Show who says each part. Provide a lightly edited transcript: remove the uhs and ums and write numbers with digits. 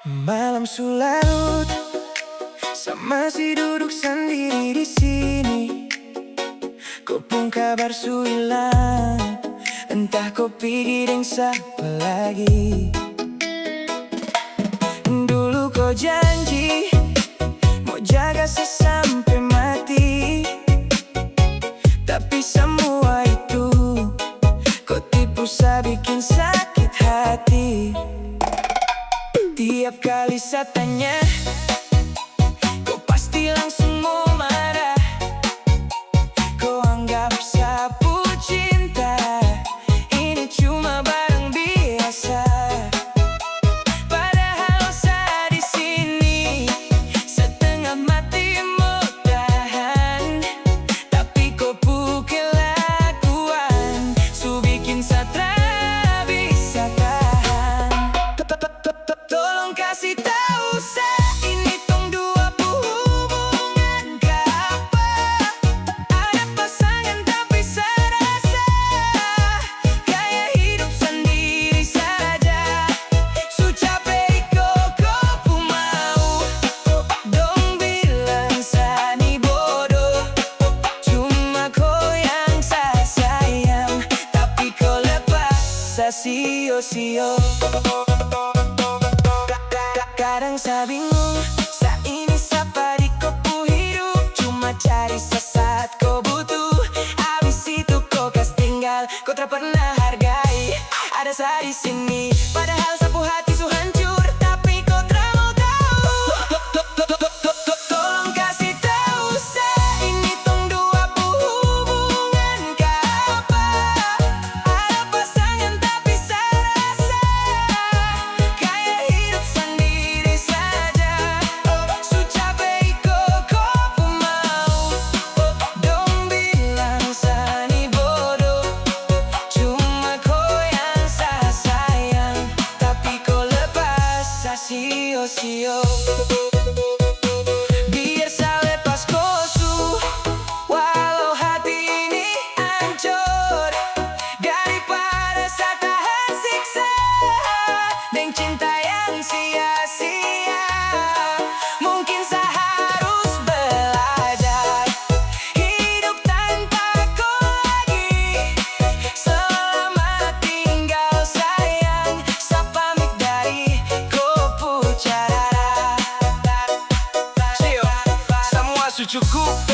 Speaker 1: Malam sularut, saya masih duduk sendiri di sini. Kau pun kabar su hilang, entah kau pergi dengan siapa lagi. Dulu kau janji mau jaga saya sampai mati, tapi semua itu kau tipu, saya bikin sakit hati. Tiap kali saya tanya, kau pasti langsung mau marah. Kau anggap sapu cinta ini cuma barang biasa. Padahal saya di sini setengah mati mau tahan, tapi kau pukul kelakuan su bikin saya tak bisa tahan. Tolong kasih tahu saya, ini tong dua hubungan ke apa? Ada pasangan tapi saya rasa kayak hidup sendiri saja. Su capek kok kau mau dong bilang saya ni bodoh. Cuma kau yang saya sayang, tapi kau lepas saya sio-sio. Kadang saya bingung, saya ini siapa di kopu hidup. Cuma cari sesaat kau butuh, habis itu kau kas tinggal. Kau tak pernah hargai ada saya di sini. Padahal sapu hati su hancur, tapi kau tak mau tahu. Tolong kasih tahu saya, ini tong dua hubungan ke apa? Ada pasangan tapi saya rasa kayak hidup sendiri saja. Su capek kok kau mau dong bilang saya ni bodoh. Cuma kau yang saya sayang, tapi kau lepas saya sio-sio. Biar saya lepas kau su, walau hati ini hancur, daripada saya tahan siksa dengan cinta yang sia-sia. Mungkin saya harus belajar hidup tanpa kau lagi. Selamat tinggal sayang, saya pamit dari Kopu Carara. Semua su cukup.